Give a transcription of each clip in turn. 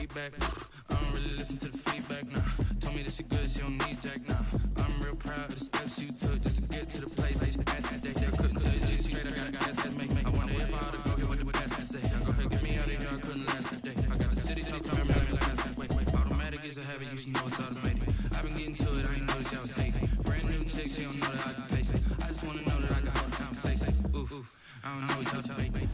feedback. I don't really listen to the feedback, nah. Told me that she good, she don't need Jack, nah. I'm real proud of the steps you took just to get to the place. At that day, I couldn't tell you straight, I gotta ask that make. I wonder if I ought to go here with the past and say, go ahead, get me out of here, I couldn't last that day. I got the city talk, I'm having last. Wait, automatic is a habit, you should know it's automated. I've been getting to it, I ain't noticed y'all was hating. Brand new chick, she don't know that I can face it. I just wanna know that I can hold the conversation. Ooh, I don't know what y'all debating.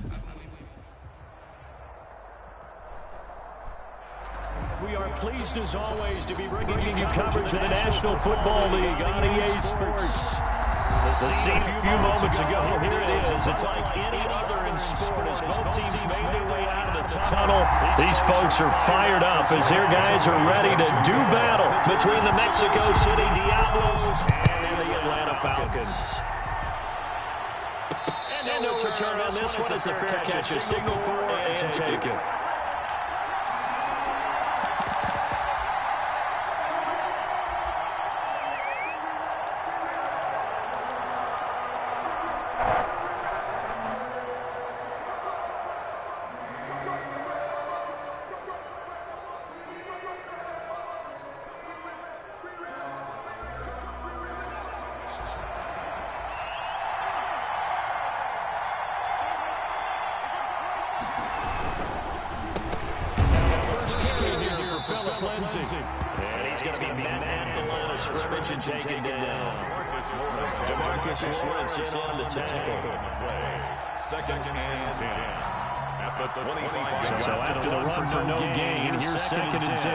We are pleased, as always, to be bringing you coverage of the National Football League on EA Sports. The scene a few moments ago, here it is. It's like any other in sport as both teams made their way out of the tunnel. These folks are fired up as their guys are ready to do battle between the Mexico City Diablos and the Atlanta Falcons. And no return on this one as the fair catch is signaled for and taken. And he's going to be met at the line of scrimmage and taken down. Demarcus Lawrence in on the tackle. Second and 10. At the 25. So after the run for no gain, here's second and 10.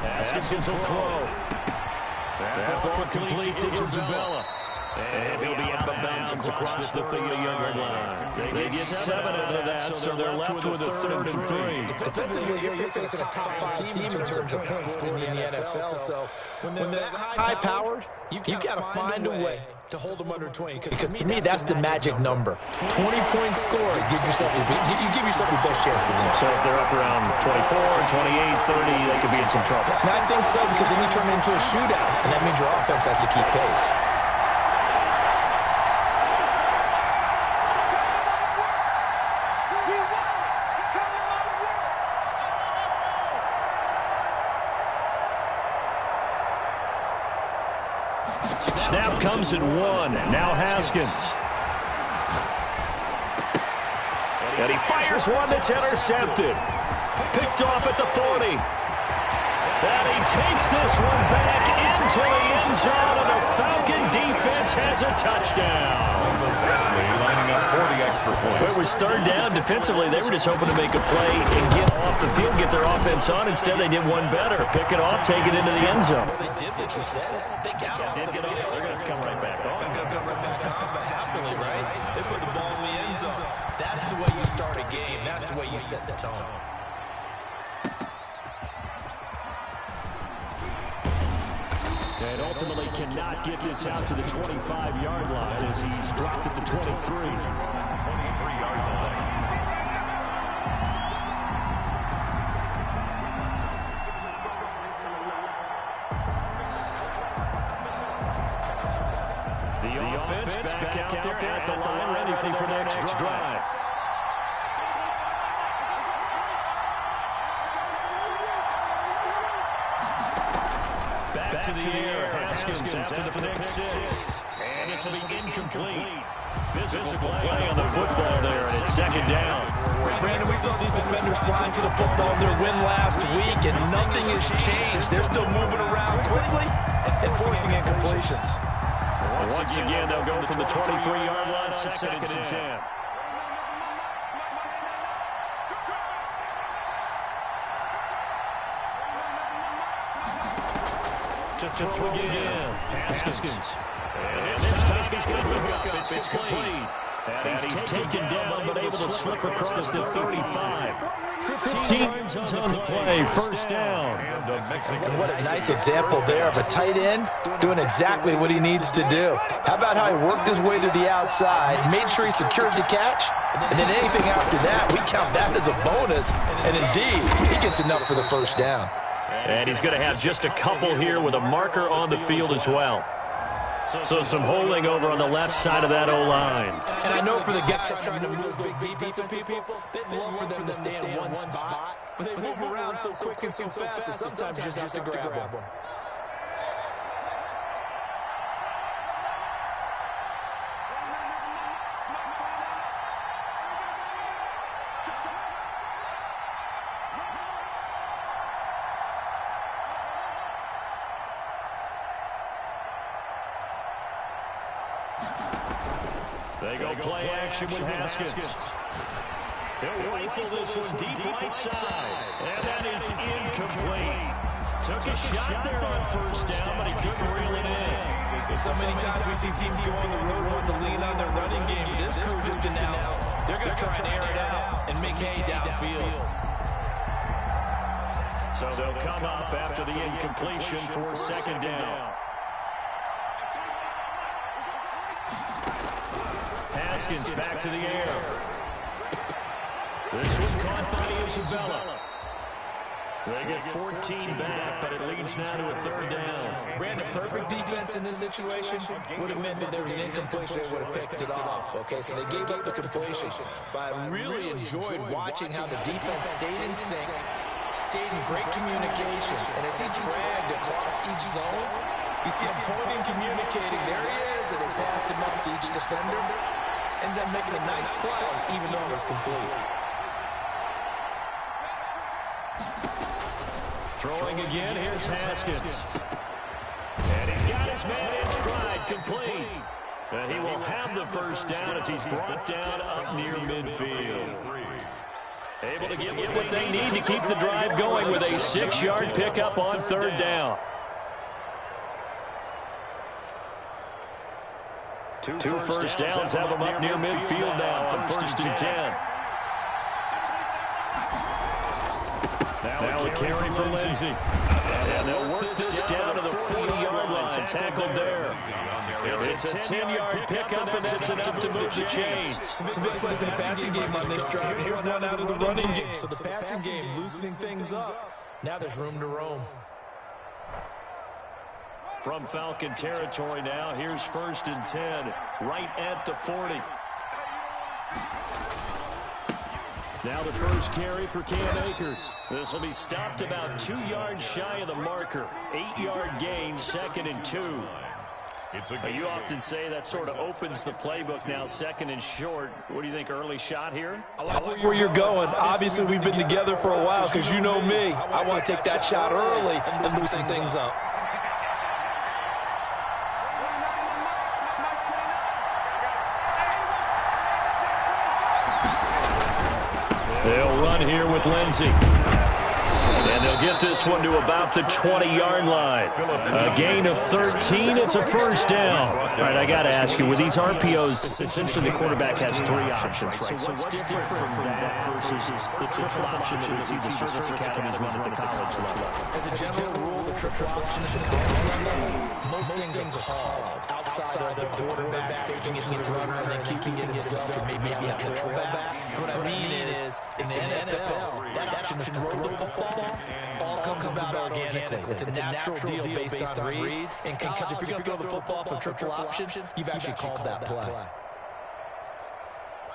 Haskins will throw. That ball complete to Isabella. And he'll be out of bounds across the 30-yard line. They get 7 out of that, so they're left with a 3rd and 3. Defensively, you're facing a top-5 team in terms of points scored in the NFL. So when they're high-powered, you got to find a way to hold them under 20. Because to me, that's the magic number. 20-point score gives yourself you give yourself your best chance to win. So if they're up around 24, 28, 30, they could be in some trouble. And I think so, because then you turn it into a shootout, and that means your offense has to keep pace. Snap comes at 1. Now Haskins. And he fires one that's intercepted. Picked off at the 40. And he takes this one back into the end zone, and the Falcon defense has a touchdown. Lining up 40 extra points. Well, it was third down. Defensively, they were just hoping to make a play and get off the field, get their offense on. Instead, they did one better. Pick it off, take it into the end zone. Well, they did what you said. They got off. They're going to have to come right back on. They're going to come right back on, but happily, right? They put the ball in the end zone. That's the way you start a game. That's the way you set the tone. And ultimately cannot get this out to the 25-yard line as he's dropped at the 23. 23-yard line. The offense back out there at the line, ready for the next drive. Back to the air, Haskins after the pick six. And this will be incomplete. Physical play on the football there, and it's second down. Brandon, we saw these defenders flying to the football in their win last week, and nothing has changed. They're still moving around quickly and forcing incompletions. Once again, they'll go from the 23-yard line, second and 10. To throw again. Haskins. And this time he's going to pick up. It's complete. And he's taken down, but able to slip across the 35. 15 yards on the play. First down. And what a nice example there of a tight end doing exactly what he needs to do. How about how he worked his way to the outside, made sure he secured the catch, and then anything after that, we count that as a bonus. And indeed, he gets enough for the first down. And he's going to have just a couple here with a marker on the field as well. So some holding over on the left side of that O-line. And I know for the guys trying to move those big defensive people, they'd love for them to stay in one spot, but they move around so quick and so fast that sometimes you just have to grab them. They go play action with Haskins. He'll rifle this one deep right side. And that is incomplete. Took a shot there on first down, but he couldn't reel it in. So many times we see teams go on the road wanting to lean on their running game. This crew just announced they're going to try and air it out and make hay downfield. So they'll come up after the incompletion for second down. Haskins back to the air. This one caught by Isabella. They get 14 back, but it leads now to a third down. Brandon, perfect defense in this situation would have meant that there was an incompletion. They would have picked it off. Okay, so they gave up the completion. But I really enjoyed watching how the defense stayed in sync, stayed in great communication. And as he dragged across each zone, you see him pointing, communicating. There he is, and they passed him up to each defender. Ended up making a nice play, even though it was complete. Throwing again, here's Haskins. And he's got his man in stride, complete. And he will have the first down as he's brought down up near midfield. Able to get what they need to keep the drive going with a 6-yard pickup on third down. Two first downs have them up near midfield now from 1st and 10. Now a carry for Lindsey. And they'll work this down to the 40-yard line. Tackled there. It's a 10-yard pickup, and that's enough to move the chains. Some big plays in the passing game on this drive. Here's one out of the running game. So the passing game loosening things up. Now there's room to roam. From Falcon territory now, here's 1st and 10, right at the 40. Now the first carry for Cam Akers. This will be stopped about 2 yards shy of the marker. 8-yard gain, 2nd and 2. You often say that sort of opens the playbook now, 2nd and short. What do you think, early shot here? I like where you're going. Obviously, we've been together for a while because you know me. I want to take that shot early and loosen things up. They'll run here with Lindsey. And they'll get this one to about the 20-yard line. A gain of 13. It's a first down. All right, I got to ask you, with these RPOs, essentially the quarterback has 3 options, right? So what's different from that versus the triple option that we see the service academies run at the college level? As a general rule, the triple option at the college level, most things are called outside of the quarterback faking it to the runner and then keeping it himself and maybe having a trail back. What I mean is, in the NFL, that option to throw the football all comes about organically. It's a natural deal based on reads. In college, if you're going to throw the football for triple option, you've actually called that play.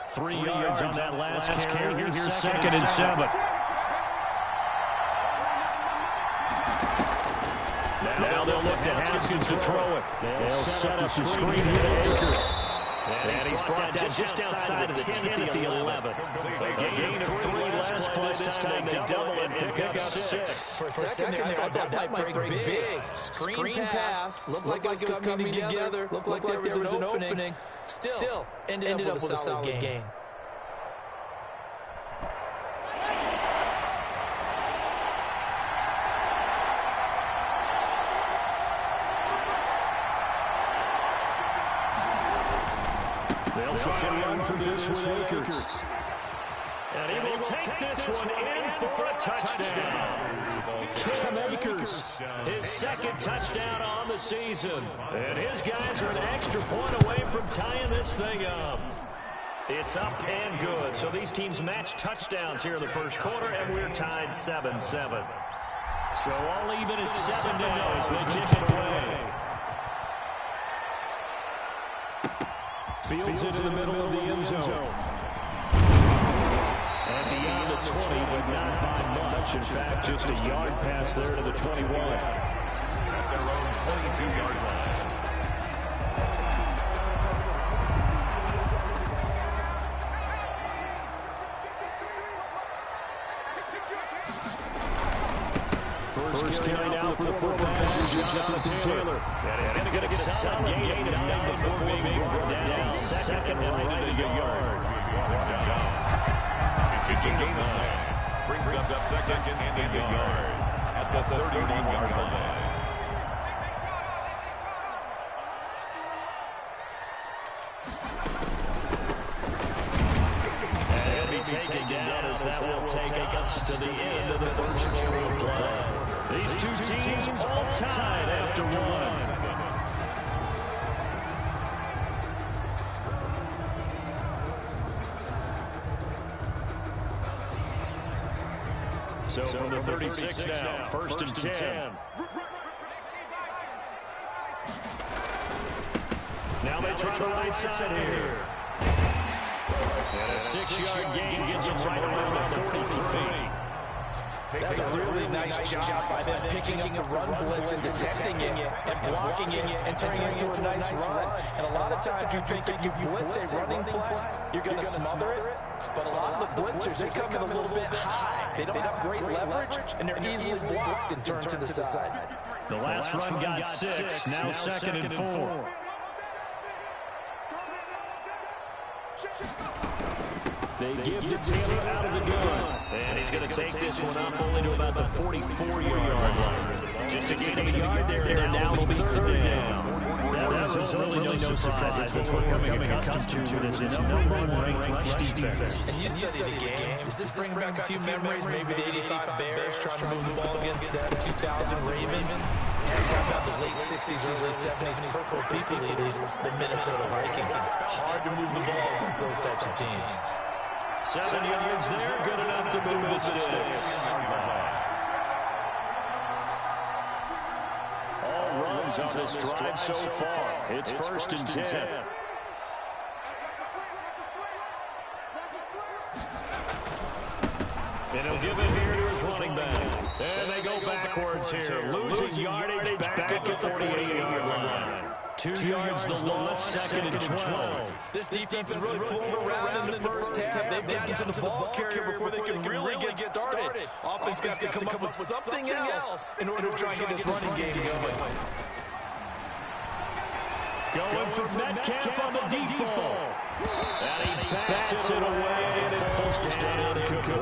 3 yards on that last carry. Here's 2nd and 7. Now they'll look to Haskins to throw it. They'll set up the screen here to Akers. And he's brought down just outside of the 10 at the 11. A gain of 3 last play. This time they double it and pick up 6. For a second there, I thought that might break big. Screen pass. Looked like it was coming together. Looked like there was an opening. Still ended up with a solid game. They'll try and run for this with Akers. And he will take this one in for a touchdown. Cam Akers, his 2nd touchdown on the season. And his guys are an extra point away from tying this thing up. It's up and good. So these teams match touchdowns here in the first quarter, and we're tied 7-7. So all even at 7 now as they kick it away. Fields it in the middle of the end zone. And beyond the 20, but not by much. In fact, just a yard pass there to the 21. At their own 22-yard line. First carry now for the fullback, Jonathan Taylor. And he's going to get a solid gain of 9 before being brought down. Second and right at the yard. It's a gain of 9. Brings up second and a yard at the 31-yard line. And he'll be taken down as that will take us to the end of the first quarter of play. These two teams all tied after one. So from the 36 now, first and 10. Now they try the right side here. And a 6-yard gain gets them right around the 43. That's a really nice job by them picking up the run blitz and detecting it and blocking it and turning it into a nice run. And a lot of times you think if you blitz a running play, you're going to smother it. But a lot of the blitzers, they come in a little bit high. They don't have great leverage, and they're easily blocked and turned to the side. The last run got 6, now second and 4. They give to Taylor out of the gun. And he's going to take this one up only to about the 44-yard line. Just a gain of a yard there, and now it'll be third down. That was really no surprise. That's what we're becoming accustomed to with this number 1 ranked rush defense. And you study the game. Does this bring back a few memories? Maybe the 85 Bears trying to move the ball against the 2000 Ravens. And how about the late 60s, early 70s purple people eaters, the Minnesota Vikings. Hard to move the ball against those types of teams. 7 yards there, good enough to move the sticks. All runs on this drive so far. It's first and 10. And he'll give it here to his running back. And they go backwards here, losing yardage back at the 48-yard line. 2 yards the loss, second and 12. This defense is really pulling around in the first half. They've gotten to the ball carrier before they can really get started. Offense got to come up with something else in order to try and get this running game going. Going for Metcalf on the deep ball. And he bats it away, and it falls down incomplete.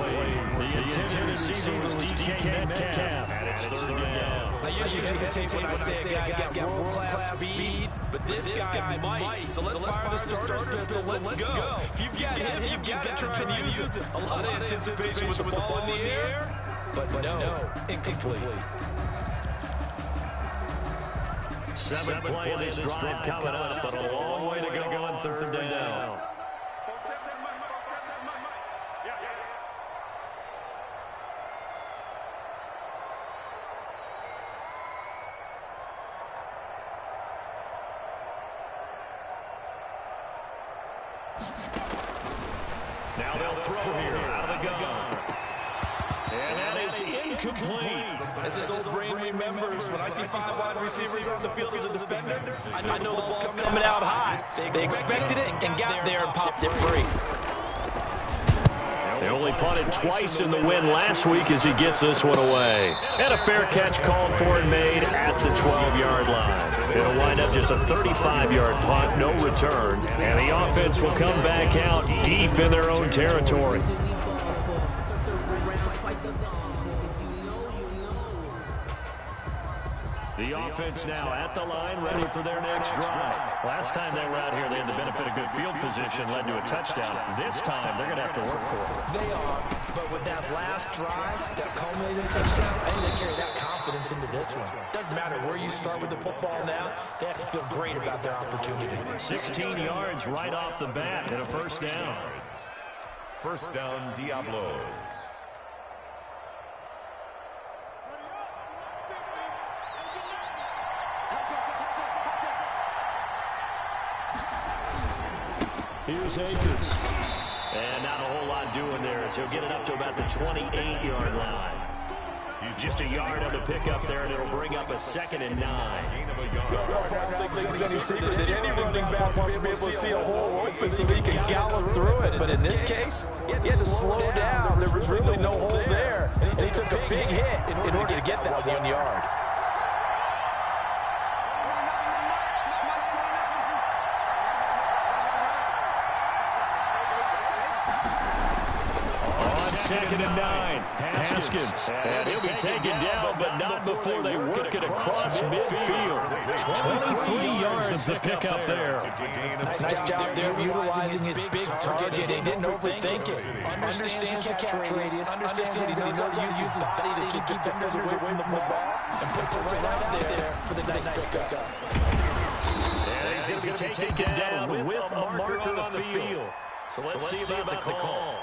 The intended receiver was DK Metcalf, and it's third down. I usually hesitate when I say a guy's got world-class speed, but this guy might. So let's fire the starter's pistol. Let's go. If you've got him, you've got to try and use it. A lot of anticipation with the ball in the air, but no, incomplete. 7th play of this drive coming up, but a long way to go on third down. Now they'll throw here out of the gun. And that is incomplete. As this old brain remembers, when I see 5 wide receivers on the field as a defender, I know the ball's coming out high. They expected it and got there and popped it free. They only punted twice in the win last week as he gets this one away. And a fair catch called for and made at the 12-yard line. It'll wind up just a 35-yard punt, no return. And the offense will come back out deep in their own territory. The offense now at the line, ready for their next drive. Last time they were out here, they had the benefit of good field position, led to a touchdown. This time, they're going to have to work for it. They are, but with that last drive, that culminating touchdown, I think they carry that confidence into this one. Doesn't matter where you start with the football now, they have to feel great about their opportunity. 16 yards right off the bat and a first down. First down, Diablos. Here's Akers. And not a whole lot doing there as he'll get it up to about the 28-yard line. Just a yard on the pickup there, and it'll bring up a 2nd and 9. I don't think it's any secret that any running back wants to be able to see a hole open so he can gallop through it. But in this case, he had to slow down. There was really no hole there. And he took a big hit in order to get that 1 yard. Second and 9. Haskins. And he'll be taken down, but not before they work it across midfield. 23 yards to pick up there. Nice job there utilizing his big target. He didn't overthink it. Understands the catch radius. Understands that he knows how to use his body to keep defenders away from the football. And puts it right out there for the nice pickup. And he's going to be taken down with a marker on the field. So let's see about the call.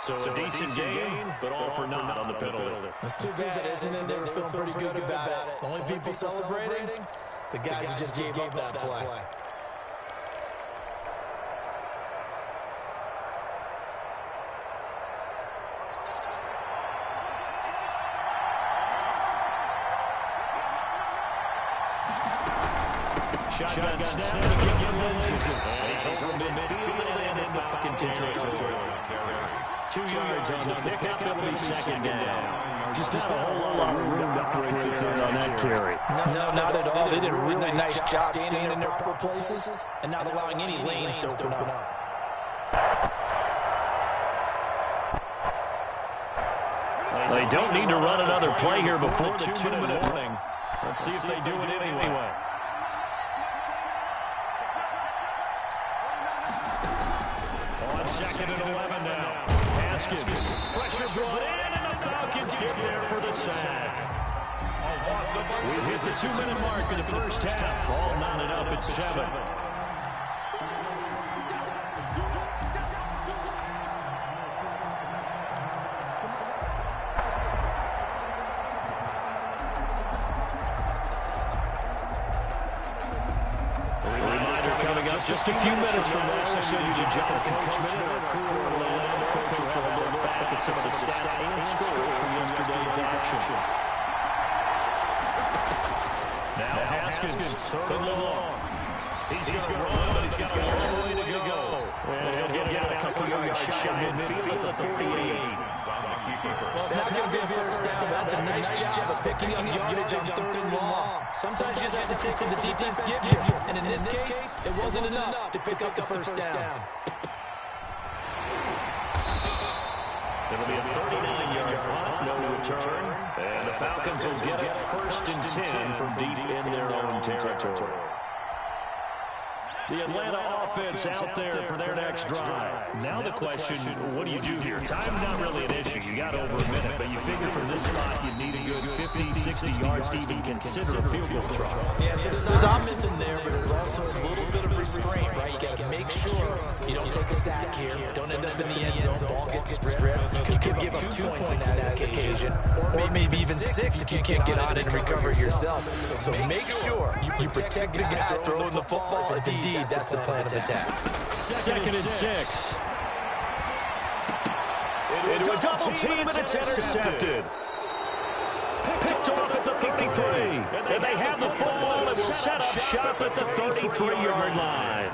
So a decent game, but all for naught on the penalty. That's too bad, isn't it? They were feeling pretty good about it. The only people celebrating, the guys who just gave up that play. Shotgun snap to and he's over midfield and in Falcon territory. 2 yards on the pickup, it'll be 2nd down. Just not a whole lot of room to operate there on that carry. No, not at all. They did a really nice job standing in their proper places and not allowing any lanes to open up. They don't need to run another play here before the 2-minute warning. Let's see if they do it anyway. On 2nd and 11 now. Haskins. Pressure brought in, and the Falcons get there for the sack. We've hit the 2-minute mark in the first half. All knotted up at 7. Just a few minutes from now, John Coachman and our crew will coach will look back at some of the stats and scores from yesterday's action. Now Haskins, 3rd and long. He's going to run, but he's got a long way to go. And he'll get a couple yards shot midfield at the 38. Well, it's not going to be a first down. That's a nice job of picking up yardage on 3rd and long. Sometimes you just have to take what the defense gives you. And in this case, it wasn't enough to pick up the first down. It'll be a 39-yard punt, no return. And the Falcons will get it 1st and 10 from deep in their own territory. The Atlanta offense out there for their next drive. Now the question, what do you do here? Time not really an issue. You got over a minute, but you figure from this spot you need a good 50, 60 yards to even consider a field goal try. Yeah, so there's optimism there, but there's also a little bit of restraint, right? You got to make sure you don't take a sack here. Don't end up in the end zone. Ball gets stripped. You could give up 2 points in that occasion, or maybe even 6 if you can't get on it and recover it yourself. So make sure you protect the guy throwing the football. Indeed, that's the plan of attack. 2nd and 6. Into a double team, and it's intercepted. Picked off at the 53. And they have the football and will set up shop at the 33-yard line.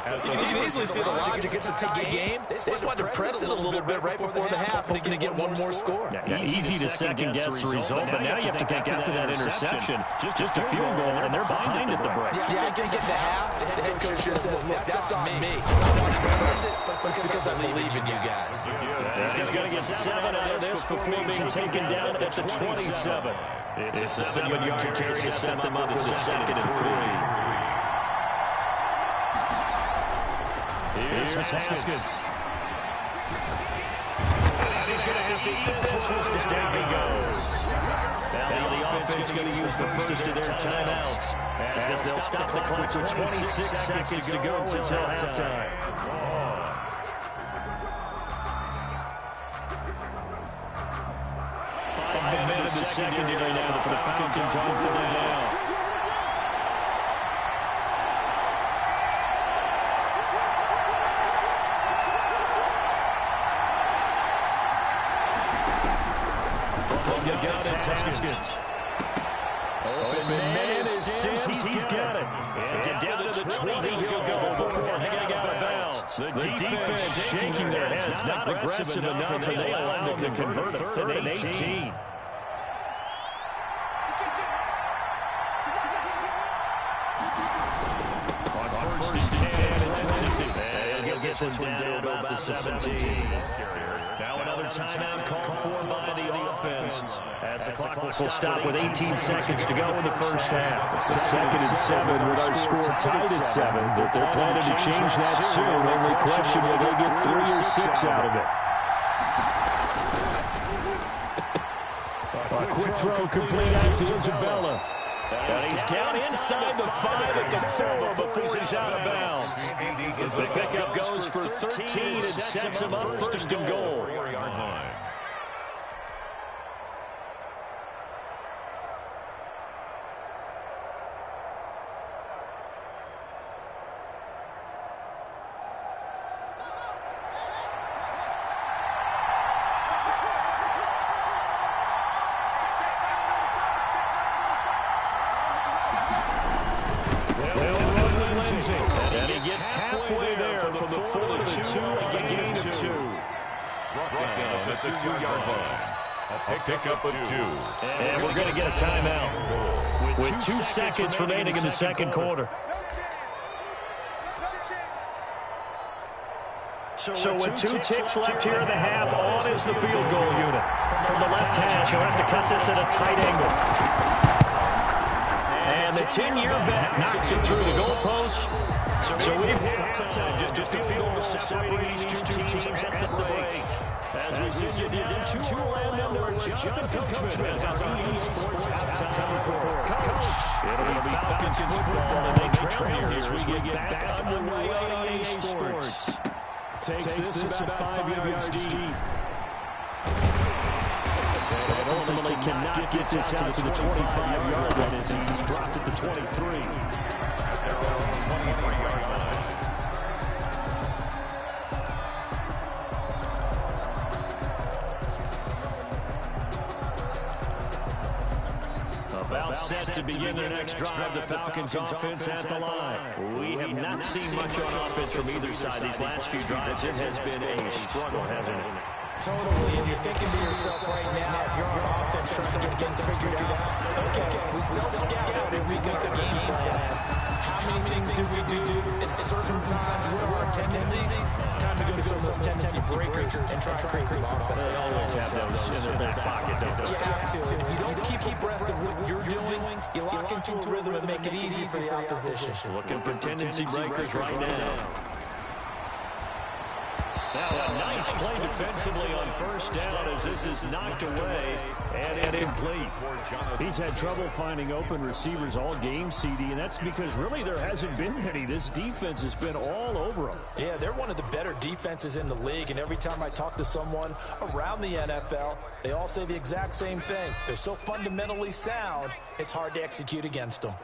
You can easily see the logic. It's a tie game. They just want to press it a little bit right before the half, hoping to get one more score. Easy to second-guess the result, but now you have to think after that interception, just a field goal, and they're behind at the break. Yeah, I think at the half, the head coach just says, look, that's on me. I want to press it, but because I believe in you guys. He's going to get 7 out of this before being taken down at the 27. It's a 7-yard carry to set them up with a 2nd and 3. Here's Haskins. He's going to have to eat this one. Down he goes. Now the offense is going to use the first of their timeouts, as they'll stop the clock with 26 seconds to go until halftime. 5 minutes in the secondary now for the Falcons on 4th down. got it, Haskins. Open man is Sims. He's got it. And down to the 20 he'll go before heading out of bounds. The defense shaking their heads. Not aggressive enough, and they allow them to convert a 3rd and 18. On 1st and 10, he'll get this one down to about the 17. Now another timeout called for by the offense. As the clock will stop with 18 seconds to go in the first half. The 2nd and 7 with our score tied at 7. But they're planning to change that soon. Only question, will they get 3 or 6 out of it? A quick throw complete out to Isabella. And he's down inside the 5 at the 4 before he's out of bounds. The pickup goes for 13 and sets him up 1st and goal. And he gets halfway there from the 4 to the 2, a gain of 2. Brought down at the 2-yard line. A pickup of 2. And we're going to get a timeout with 2 seconds remaining in the 2nd quarter. So with 2 ticks left here in the half, on is the field goal unit. From the left hash, he'll have to cut this at a tight angle. And the 10-year bet knocks it through the goalpost. So we've hit time, just a field goal separating these 2 teams at the break. As we send you down to Orlando, where Jonathan Coachman has our EA Sports halftime report. Coach, it'll be Falcons football, and they trail here as we get back underway on EA Sports. Takes this about 5 yards deep. But ultimately cannot get this out to the 25-yard line as he's dropped at the 23. About set to begin their next drive, the Falcons offense at the line. We have not seen much on offense from either side these last few drives. It has been a struggle, hasn't it? Totally, and you're thinking to yourself right now, if you're on offense trying to get things figured out, okay, we self-scout every week on our game plan. How many things do we do at certain times? What are our tendencies? Time to go to some of those tendency breakers and try to create some offense. They always have those in their back pocket, don't they? You have to, and if you don't keep abreast of what you're doing, you lock into a rhythm and make it easy for the opposition. Looking for tendency breakers right now. Now a nice play defensively on 1st down as this is knocked away and incomplete. He's had trouble finding open receivers all game, CD, and that's because really there hasn't been many. This defense has been all over them. Yeah, they're one of the better defenses in the league, and every time I talk to someone around the NFL, they all say the exact same thing. They're so fundamentally sound, it's hard to execute against them.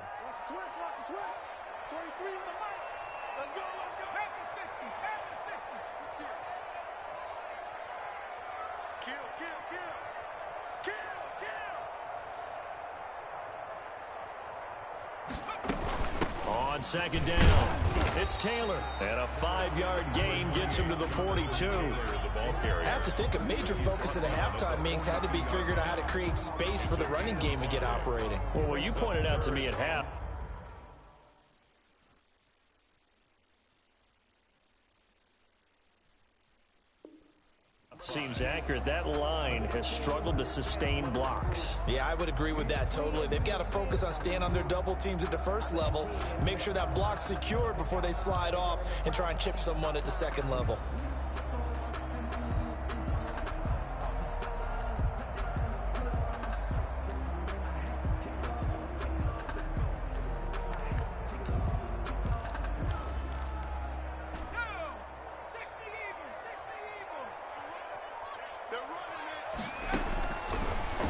On 2nd down, it's Taylor. And a 5-yard gain gets him to the 42. I have to think a major focus at the halftime meetings had to be figuring out how to create space for the running game to get operating. Well, you pointed out to me at half. Seems accurate. That line has struggled to sustain blocks. Yeah, I would agree with that totally. They've got to focus on staying on their double teams at the 1st level, make sure that block's secured before they slide off and try and chip someone at the 2nd level.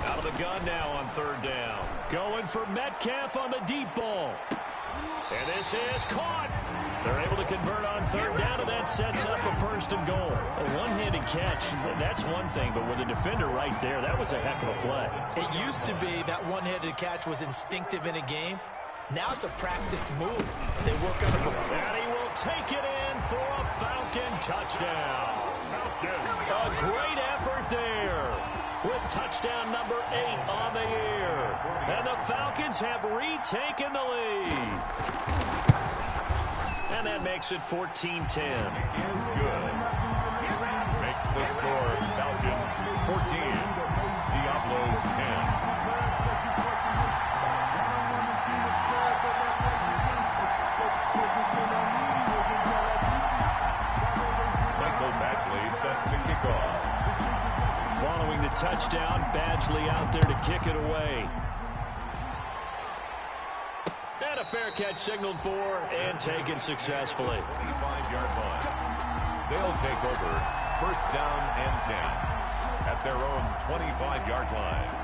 Out of the gun now on 3rd down. Going for Metcalf on the deep ball. And this is caught. They're able to convert on third down, and that sets up a first and goal. A one-handed catch, that's one thing, but with a defender right there, that was a heck of a play. It used to be that one-handed catch was instinctive in a game. Now it's a practiced move. They work on it. And he will take it in for a Falcon touchdown. A great effort there with touchdown number 8 on the year. And the Falcons have retaken the lead. And that makes it 14-10. Is good. Makes the score Falcons 14, Diablos 10. Set to kick off. Following the touchdown, Badgley out there to kick it away. And a fair catch signaled for and taken successfully. 25-yard line. They'll take over first down and 10 at their own 25-yard line.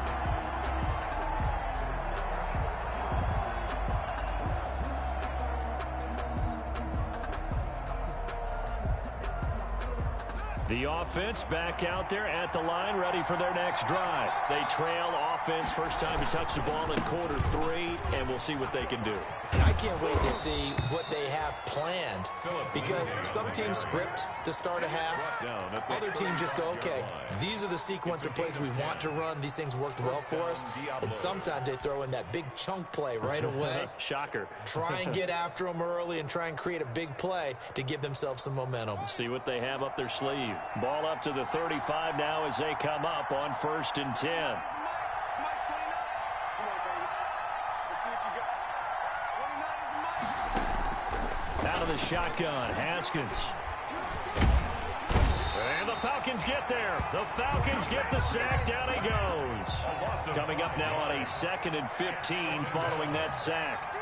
The offense back out there at the line, ready for their next drive. They trail offense, first time to touch the ball in quarter 3, and we'll see what they can do. And I can't wait to see what they have planned, because some teams script to start a half. Other teams just go, okay, these are the sequence of plays we want to run. These things worked well for us. And sometimes they throw in that big chunk play right away. Shocker. Try and get after them early and try and create a big play to give themselves some momentum. See what they have up their sleeve. Ball up to the 35 now as they come up on first and 10. Out of the shotgun, Haskins. And the Falcons get there. The Falcons get the sack. Down he goes. Coming up now on a 2nd and 15 following that sack.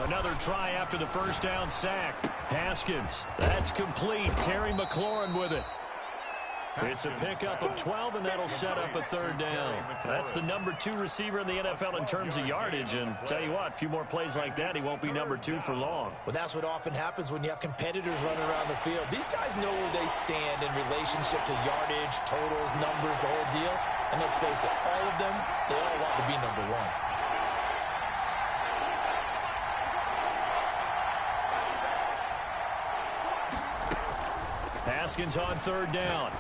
Another try after the first down sack. Haskins. That's complete. Terry McLaurin with it. It's a pickup of 12, and that'll set up a third down. That's the number 2 receiver in the NFL in terms of yardage. And tell you what, a few more plays like that, he won't be number 2 for long. Well, that's what often happens when you have competitors running around the field. These guys know where they stand in relationship to yardage, totals, numbers, the whole deal. And let's face it, all of them, they all want to be number 1. Haskins on third down.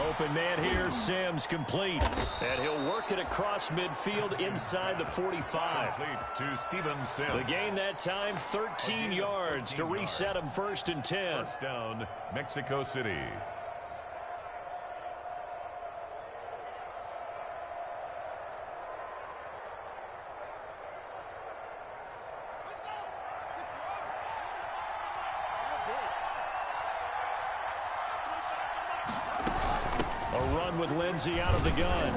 Open man here, Sims complete. And he'll work it across midfield inside the 45. To Steven Sims. The gain that time, 13 yards to reset him first and 10. First down, Mexico City. With Lindsey out of the gun.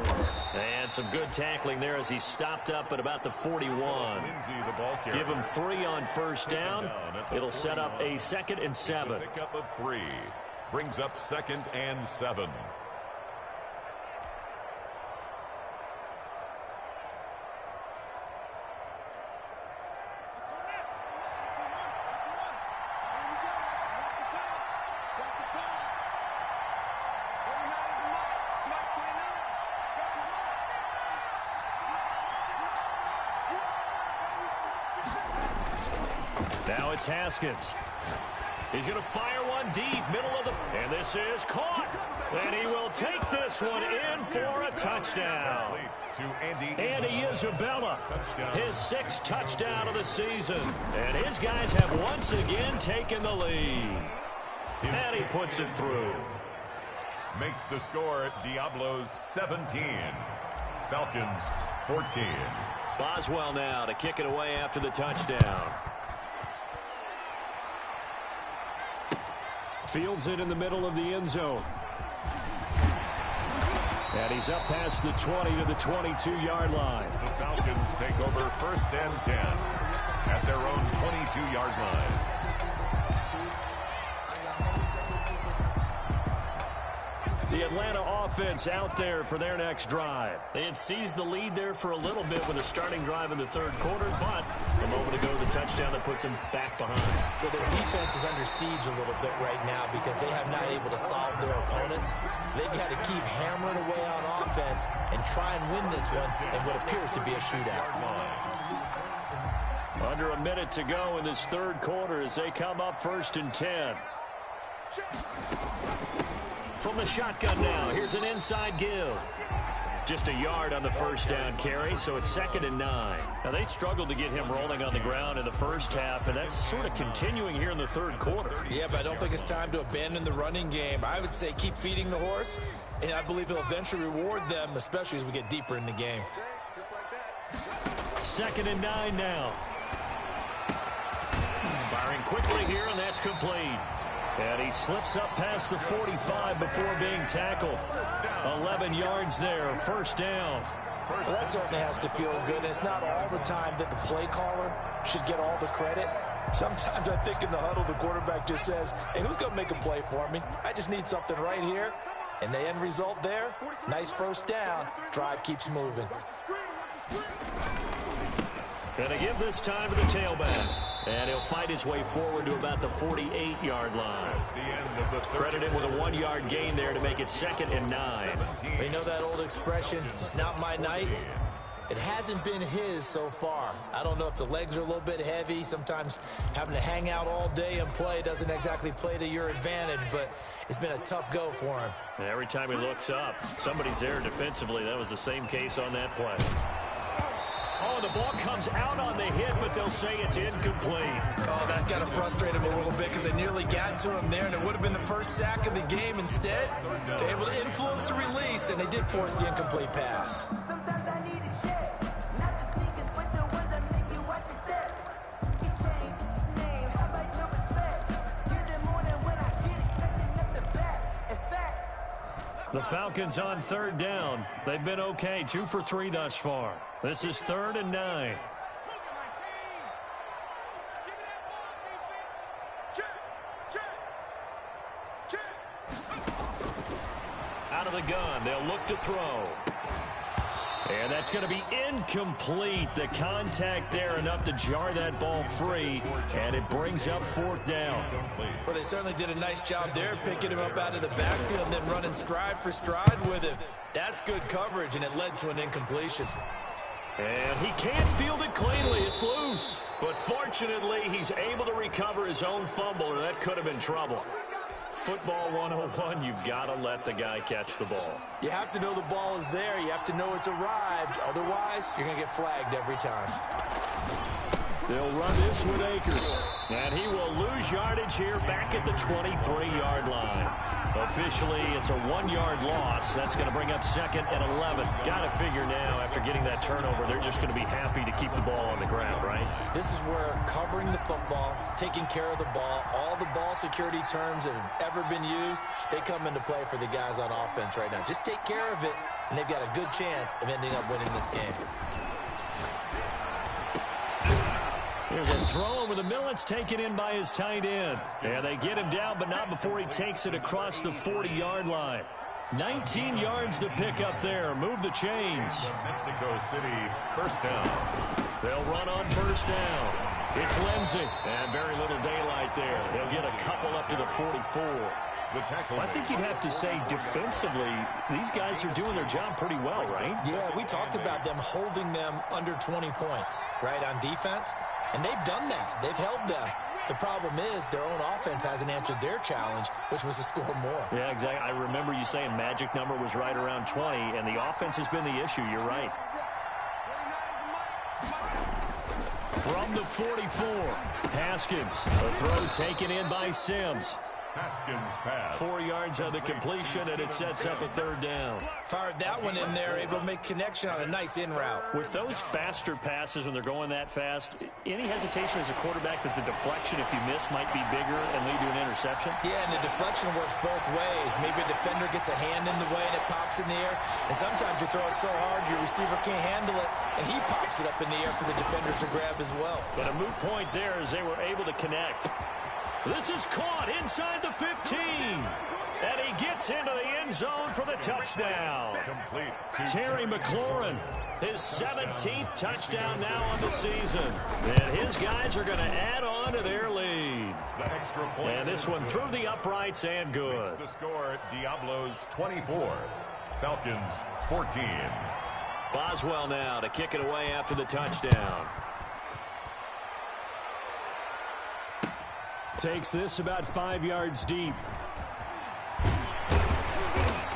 And some good tackling there as he stopped up at about the 41. Give him 3 on first down. It'll set up a 2nd and 7. Pickup of 3. Brings up 2nd and 7. Now it's Haskins. He's going to fire one deep, middle of the... And this is caught. And he will take this one in for a touchdown. Andy Isabella, his 6th touchdown of the season. And his guys have once again taken the lead. And he puts it through. Makes the score Diablos 17. Falcons 14. Boswell now to kick it away after the touchdown. Fields it in the middle of the end zone. And he's up past the 20 to the 22-yard line. The Falcons take over first and 10 at their own 22-yard line. The Atlanta offense out there for their next drive. They had seized the lead there for a little bit with a starting drive in the third quarter, but a moment ago the touchdown that puts them back behind. So their defense is under siege a little bit right now because they have not able to solve their opponents. So they've got to keep hammering away on offense and try and win this one in what appears to be a shootout. Under a minute to go in this third quarter as they come up 1st and 10. From the shotgun now, here's an inside give. Just a yard on the first down carry, so it's 2nd and 9. Now, they struggled to get him rolling on the ground in the first half, and that's sort of continuing here in the third quarter. Yeah, but I don't think it's time to abandon the running game. I would say keep feeding the horse, and I believe he'll eventually reward them, especially as we get deeper in the game. 2nd and 9 now. Firing quickly here, and that's complete. And he slips up past the 45 before being tackled. 11 yards there, 1st down. Well, that certainly has to feel good. It's not all the time that the play caller should get all the credit. Sometimes I think in the huddle, the quarterback just says, hey, who's going to make a play for me? I just need something right here. And the end result there, nice 1st down. Drive keeps moving. Gonna give this time to the tailback. And he'll fight his way forward to about the 48-yard line. Credit him with a 1-yard gain there to make it 2nd and 9. You know that old expression, it's not my night? It hasn't been his so far. I don't know if the legs are a little bit heavy. Sometimes having to hang out all day and play doesn't exactly play to your advantage, but it's been a tough go for him. And every time he looks up, somebody's there defensively. That was the same case on that play. Oh, the ball comes out on the hit, but they'll say it's incomplete. Oh, that's got to frustrate him a little bit because they nearly got to him there, and it would have been the first sack of the game. Instead, they're able to influence the release, and they did force the incomplete pass. The Falcons on 3rd down. They've been okay, 2 for 3 thus far. This is 3rd and 9. Out of the gun, they'll look to throw. And that's going to be incomplete. The contact there enough to jar that ball free, and it brings up 4th down. Well, they certainly did a nice job there, picking him up out of the backfield and then running stride for stride with him. That's good coverage, and it led to an incompletion. And he can't field it cleanly. It's loose. But fortunately, he's able to recover his own fumble, or that could have been trouble. Football 101, you've got to let the guy catch the ball. You have to know the ball is there. You have to know it's arrived. Otherwise, you're going to get flagged every time. They'll run this with Akers. And he will lose yardage here back at the 23-yard line. Officially, it's a 1-yard loss. That's going to bring up 2nd and 11. Got to figure now, after getting that turnover, they're just going to be happy to keep the ball on the ground, right? This is where covering the football, taking care of the ball, all the ball security terms that have ever been used, they come into play for the guys on offense right now. Just take care of it, and they've got a good chance of ending up winning this game. Here's a throw over the middle. It's taken in by his tight end. And they get him down, but not before he takes it across the 40-yard line. 19 yards to pick up there. Move the chains. Mexico City, 1st down. They'll run on 1st down. It's Lindsey. And very little daylight there. They'll get a couple up to the 44. Well, I think you'd have to say defensively, these guys are doing their job pretty well, right? Yeah, we talked about them holding them under 20 points, right, on defense. And they've done that. They've held them. The problem is their own offense hasn't answered their challenge, which was to score more. Yeah, exactly. I remember you saying magic number was right around 20, and the offense has been the issue. You're right. From the 44, Haskins. A throw taken in by Sims. Haskins pass. 4 yards on the completion, and it sets up a 3rd down. Fired that one in there, able to make connection on a nice in route. With those faster passes when they're going that fast, any hesitation as a quarterback that the deflection, if you miss, might be bigger and lead to an interception? Yeah, and the deflection works both ways. Maybe a defender gets a hand in the way and it pops in the air. And sometimes you throw it so hard your receiver can't handle it, and he pops it up in the air for the defenders to grab as well. But a moot point there as they were able to connect. This is caught inside the 15. And he gets into the end zone for the touchdown. Complete. Terry McLaurin, his 17th touchdown now on the season. And his guys are going to add on to their lead. The extra point. And this one through the uprights and good. The score, Diablos 24, Falcons 14. Warz0ne now to kick it away after the touchdown. Takes this about 5 yards deep.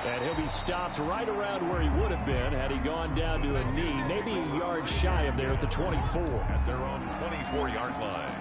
And he'll be stopped right around where he would have been had he gone down to a knee, maybe a yard shy of there at the 24. At their own 24-yard line.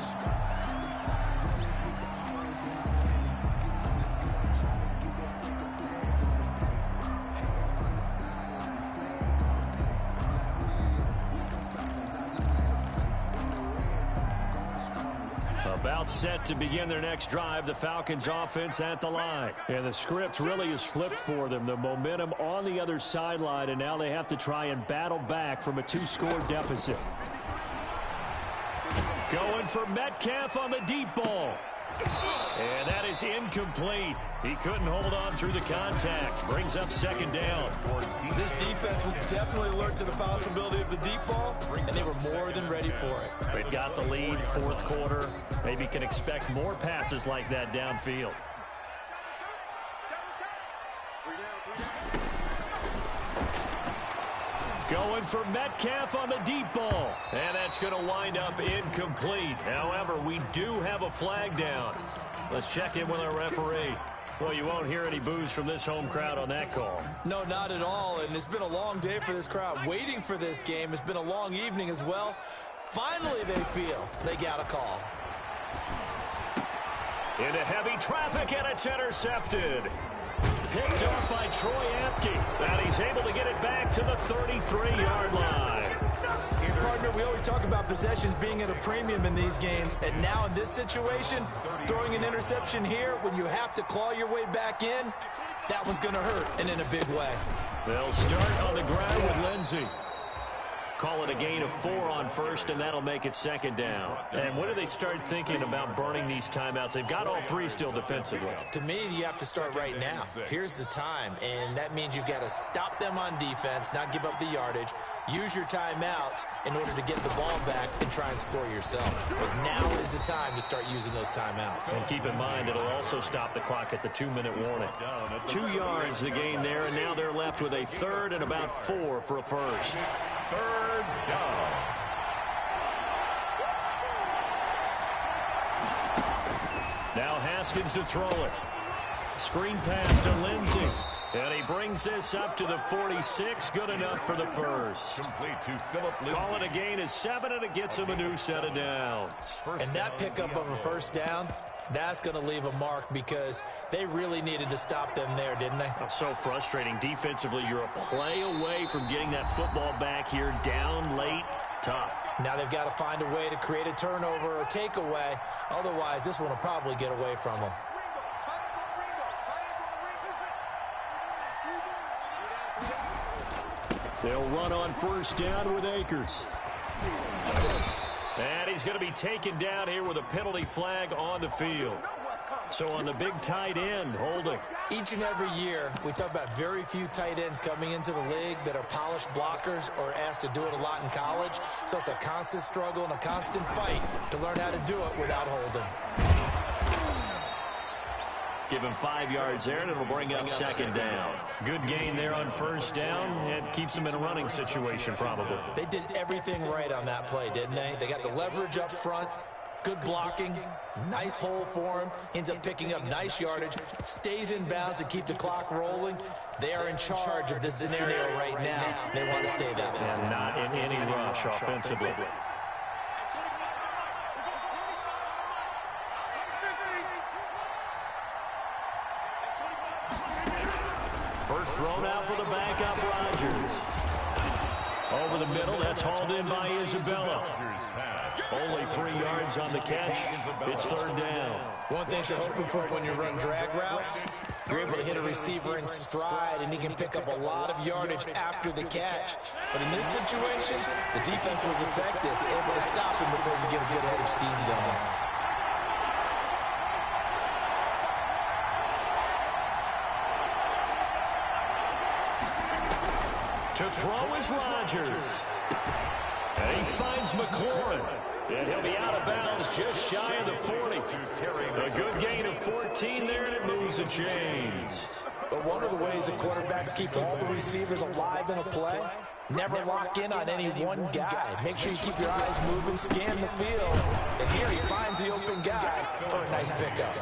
About set to begin their next drive, the Falcons offense at the line. And the script really is flipped for them. The momentum on the other sideline, and now they have to try and battle back from a 2-score deficit. Going for Metcalf on the deep ball. And that is incomplete. He couldn't hold on through the contact. Brings up second down. This defense was definitely alert to the possibility of the deep ball, and they were more than ready for it. They've got the lead, fourth quarter. Maybe can expect more passes like that downfield. Going for Metcalf on the deep ball. And that's going to wind up incomplete. However, we do have a flag down. Let's check in with our referee. Well, you won't hear any boos from this home crowd on that call. No, not at all. And it's been a long day for this crowd waiting for this game. It's been a long evening as well. Finally, they feel they got a call. Into heavy traffic, and it's intercepted. Picked off by Troy Apke. And he's able to get it back to the 33-yard line. Partner, we always talk about possessions being at a premium in these games. And now in this situation, throwing an interception here when you have to claw your way back in, that one's going to hurt, and in a big way. They'll start on the ground with Lindsey. Call it a gain of 4 on first, and that'll make it second down. And when do they start thinking about burning these timeouts? They've got all 3 still defensively. To me, you have to start right now. Here's the time, and that means you've got to stop them on defense, not give up the yardage, use your timeouts in order to get the ball back and try and score yourself. But now is the time to start using those timeouts. And keep in mind, it'll also stop the clock at the 2-minute warning. 2 yards the gain there, and now they're left with a third and about 4 for a first. Third down. Now Haskins to throw it. Screen pass to Lindsey. And he brings this up to the 46. Good enough for the first. Complete to Phillip Lindsay. Call it a gain of 7, and it gets him a new set of downs. And that pickup of a first down, that's going to leave a mark because they really needed to stop them there, didn't they? So frustrating. Defensively, you're a play away from getting that football back here down late. Tough. Now they've got to find a way to create a turnover or takeaway. Otherwise, this one will probably get away from them. They'll run on first down with Akers. And he's going to be taken down here with a penalty flag on the field. So on the big tight end, holding. Each and every year, we talk about very few tight ends coming into the league that are polished blockers or asked to do it a lot in college. So it's a constant struggle and a constant fight to learn how to do it without holding. Give him 5 yards there, and it'll bring up second down. Good gain there on first down. It keeps them in a running situation, probably. They did everything right on that play, didn't they? They got the leverage up front, good blocking, nice hole for him, ends up picking up nice yardage, stays in bounds to keep the clock rolling. They are in charge of this scenario right now. They want to stay that way. And not in any rush offensively. First thrown out for the backup, Rodgers. Over the middle, that's hauled in by Isabella. Only 3 yards on the catch. It's third down. One thing you're hoping for when you run drag routes, you're able to hit a receiver in stride, and he can pick up a lot of yardage after the catch. But in this situation, the defense was effective, able to stop him before you get a good head of steam going. To throw is Rodgers. And he finds McLaurin. And he'll be out of bounds just shy of the 40. A good gain of 14 there, and it moves the chains. But one of the ways the quarterbacks keep all the receivers alive in a play, never lock in on any one guy. Make sure you keep your eyes moving, scan the field. And here he finds the open guy for a nice pickup.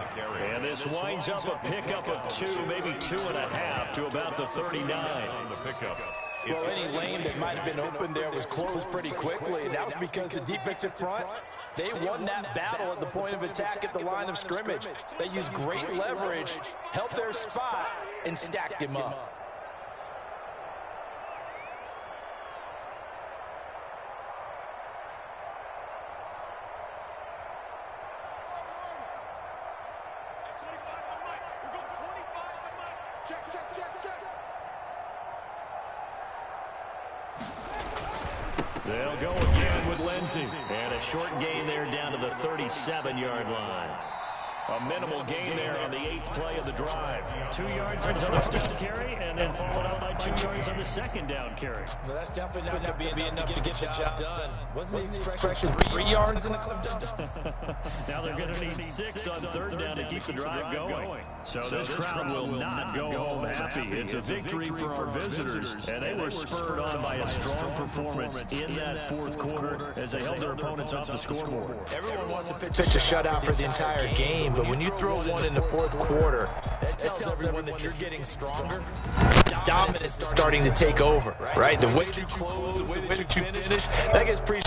And this winds up a pickup of 2, maybe 2.5 to about the 39. On the pickup. Well, any lane that might have been open there was closed pretty quickly, and that was because the defensive front, they won that battle at the point of attack at the line of scrimmage. They used great leverage, held their spot, and stacked him up. They'll go again with Lindsey. And a short gain there down to the 37-yard line. A minimal gain there on the 8th play of the drive. 2 yards on the first down carry, and then followed up by 2 yards on the second down carry. Well, that's definitely not going to be enough to get the job done. Wasn't the expression 3 yards in the clip? Now they're going to need 6 on third down to keep the drive going. So this crowd will not go home happy. It's a victory for our visitors, and they were spurred on by a strong performance in that fourth quarter as they held their opponents off the scoreboard. Everyone wants to pitch a shutout for the entire game, but when you throw one in the fourth quarter, that tells everyone that you're getting stronger. Dominance is starting to take over, right? The way you close, the way that you finish, that gets pretty